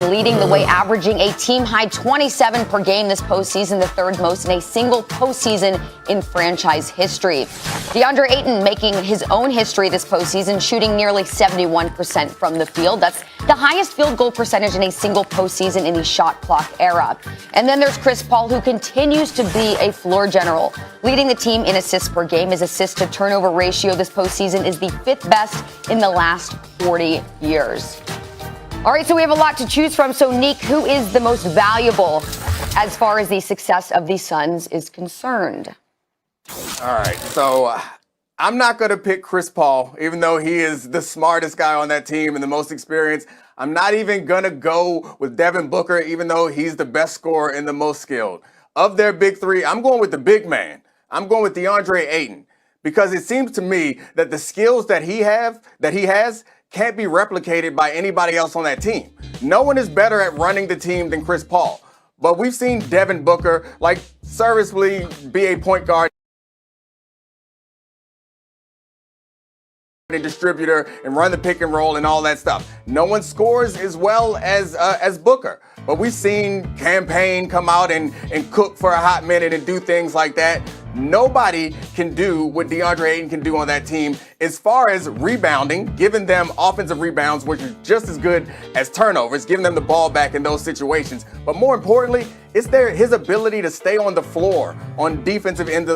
leading the way, averaging a team-high 27 per game this postseason, the third most in a single postseason in franchise history. DeAndre Ayton making his own history this postseason, shooting nearly 71% from the field. That's the highest field goal percentage in a single postseason in the shot clock era. And then there's Chris Paul, who continues to be a floor general, leading the team in assists per game. His assist to turnover ratio this postseason is the fifth best in the last 40 years. All right, so we have a lot to choose from. So, Nick, who is the most valuable as far as the success of the Suns is concerned? All right, so I'm not going to pick Chris Paul, even though he is the smartest guy on that team and the most experienced. I'm not even going to go with Devin Booker, even though he's the best scorer and the most skilled. Of their big three, I'm going with the big man. I'm going with DeAndre Ayton, because it seems to me that the skills that he has can't be replicated by anybody else on that team. No one is better at running the team than Chris Paul. But we've seen Devin Booker, like, serviceably be a point guard and distributor and run the pick and roll and all that stuff. No one scores as well as Booker. But we've seen Campaign come out and cook for a hot minute and do things like that. Nobody can do what DeAndre Ayton can do on that team as far as rebounding, giving them offensive rebounds, which is just as good as turnovers, giving them the ball back in those situations. But more importantly, it's his ability to stay on the floor on the defensive end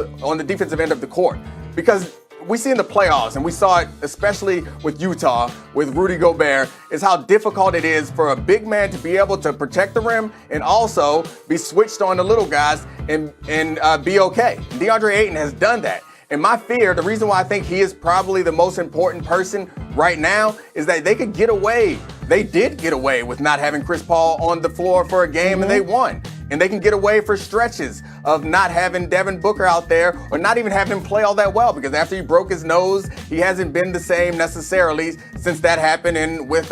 of the court. Because we see in the playoffs, and we saw it especially with Utah, with Rudy Gobert, is how difficult it is for a big man to be able to protect the rim and also be switched on the little guys and be okay. DeAndre Ayton has done that. And my fear, the reason why I think he is probably the most important person right now, is that they could get away. They did get away with not having Chris Paul on the floor for a game, and they won. And they can get away for stretches of not having Devin Booker out there, or not even having him play all that well, because after he broke his nose, he hasn't been the same necessarily since that happened and with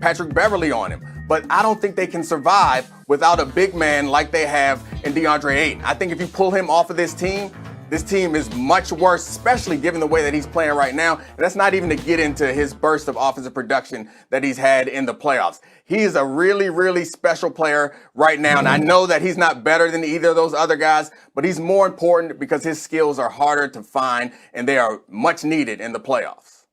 Patrick Beverley on him. But I don't think they can survive without a big man like they have in DeAndre Ayton. I think if you pull him off of this team is much worse, especially given the way that he's playing right now. And that's not even to get into his burst of offensive production that he's had in the playoffs. He is a really, really special player right now. And I know that he's not better than either of those other guys, but he's more important because his skills are harder to find and they are much needed in the playoffs.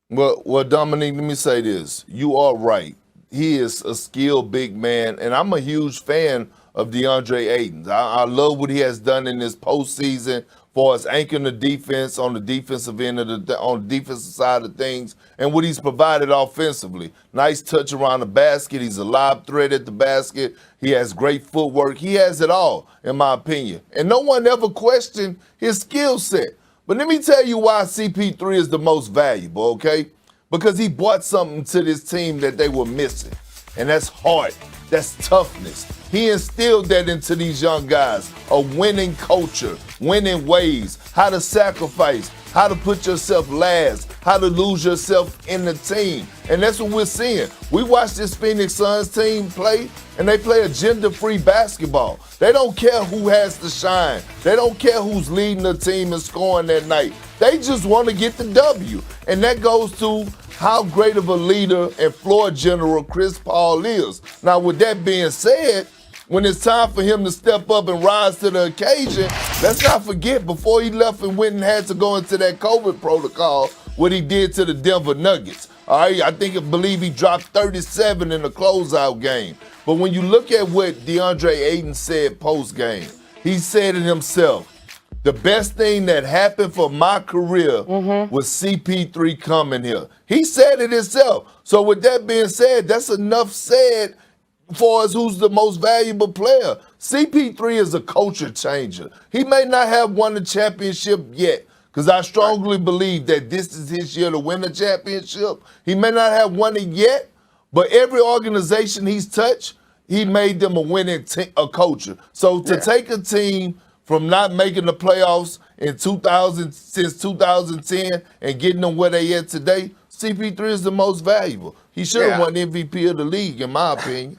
Well, Dominique, let me say this. You are right. He is a skilled big man, and I'm a huge fan of DeAndre Ayton. I love what he has done in this postseason for us anchoring the defense on the defensive end of on the defensive side of things, and what he's provided offensively. Nice touch around the basket. He's a lob threat at the basket. He has great footwork. He has it all, in my opinion. And no one ever questioned his skill set. But let me tell you why CP3 is the most valuable, okay? Because he brought something to this team that they were missing, and that's heart. That's toughness. He instilled that into these young guys, a winning culture, winning ways, how to sacrifice, how to put yourself last, how to lose yourself in the team. And that's what we're seeing. We watch this Phoenix Suns team play, and they play a gender-free basketball. They don't care who has to shine. They don't care who's leading the team and scoring that night. They just want to get the W. And that goes to how great of a leader and floor general Chris Paul is. Now, with that being said, when it's time for him to step up and rise to the occasion, let's not forget, before he left and went and had to go into that COVID protocol, what he did to the Denver Nuggets. All right, I believe he dropped 37 in the closeout game. But when you look at what DeAndre Ayton said post-game, he said it himself. The best thing that happened for my career was CP3 coming here. He said it himself. So with that being said, that's enough said for us who's the most valuable player. CP3 is a culture changer. He may not have won a championship yet, because I strongly believe that this is his year to win a championship. He may not have won it yet, but every organization he's touched, he made them a winning a culture. So to take a team from not making the playoffs since 2010 and getting them where they at today, CP3 is the most valuable. He should have Yeah. won MVP of the league, in my opinion.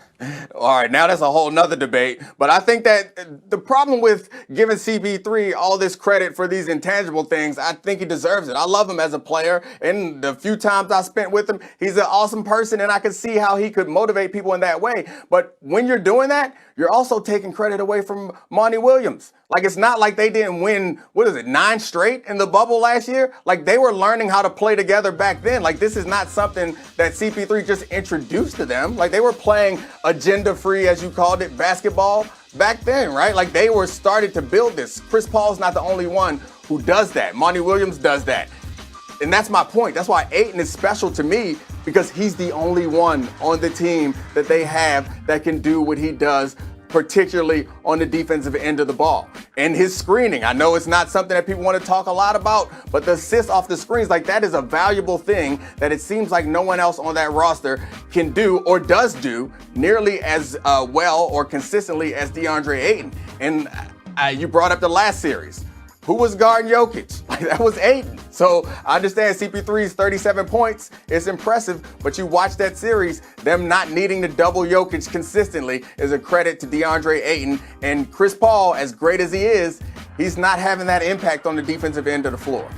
All right, now that's a whole nother debate. But I think that the problem with giving CP3 all this credit for these intangible things, I think he deserves it. I love him as a player, and the few times I spent with him, he's an awesome person, and I can see how he could motivate people in that way. But when you're doing that, you're also taking credit away from Monty Williams. Like, it's not like they didn't win, 9 straight in the bubble last year? Like, they were learning how to play together back then. Like, this is not something that CP3 just introduced to them. Like, they were playing agenda-free, as you called it, basketball back then, right? Like, they were started to build this. Chris Paul's not the only one who does that. Monty Williams does that. And that's my point. That's why Ayton is special to me, because he's the only one on the team that they have that can do what he does, particularly on the defensive end of the ball. And his screening, I know it's not something that people want to talk a lot about, but the assists off the screens, like, that is a valuable thing that it seems like no one else on that roster can do or does do nearly as well or consistently as DeAndre Ayton. And you brought up the last series. Who was guarding Jokic? Like, that was Ayton. So I understand CP3's 37 points. It's impressive, but you watch that series, them not needing to double Jokic consistently is a credit to DeAndre Ayton. And Chris Paul, as great as he is, he's not having that impact on the defensive end of the floor.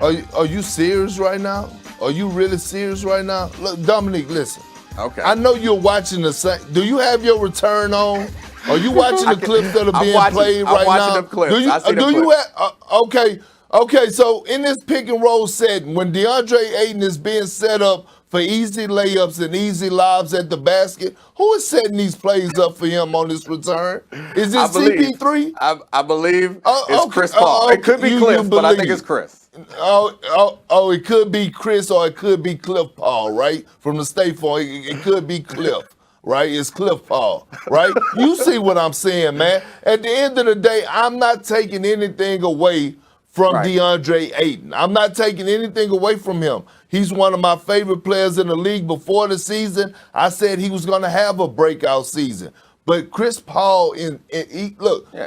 Are you serious right now? Are you really serious right now? Look, Dominique, listen. Okay. I know you're watching the same. Do you have your return on? Are you watching the clips that are being played right now? I'm watching the clips. Do you, I see the do you clips. have, okay. So in this pick and roll setting, when DeAndre Ayton is being set up for easy layups and easy lobs at the basket, who is setting these plays up for him on this return? Is it CP3? I believe it's Chris Paul. It could be Cliff, but I think it's Chris. It could be Chris or it could be Cliff Paul, right? From the State Farm, it could be Cliff. Right? It's Cliff Paul, right? You see what I'm saying, man. At the end of the day, I'm not taking anything away from DeAndre Ayton. I'm not taking anything away from him. He's one of my favorite players in the league. Before the season, I said he was going to have a breakout season. But Chris Paul,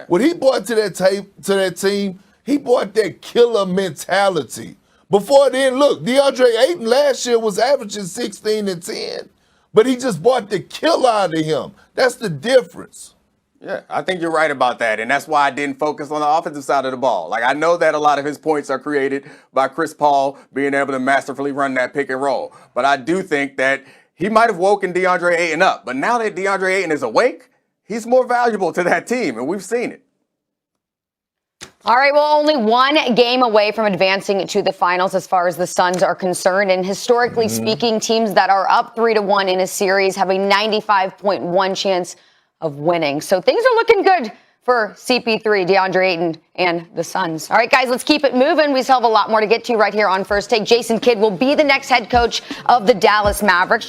what he brought to that team, he brought that killer mentality. Before then, look, DeAndre Ayton last year was averaging 16 and 10. But he just brought the kill out of him. That's the difference. Yeah, I think you're right about that. And that's why I didn't focus on the offensive side of the ball. Like, I know that a lot of his points are created by Chris Paul being able to masterfully run that pick and roll. But I do think that he might have woken DeAndre Ayton up. But now that DeAndre Ayton is awake, he's more valuable to that team. And we've seen it. All right, well, only one game away from advancing to the finals as far as the Suns are concerned. And historically speaking, teams that are up 3-1 in a series have a 95.1 chance of winning. So things are looking good for CP3, DeAndre Ayton, and the Suns. All right, guys, let's keep it moving. We still have a lot more to get to right here on First Take. Jason Kidd will be the next head coach of the Dallas Mavericks.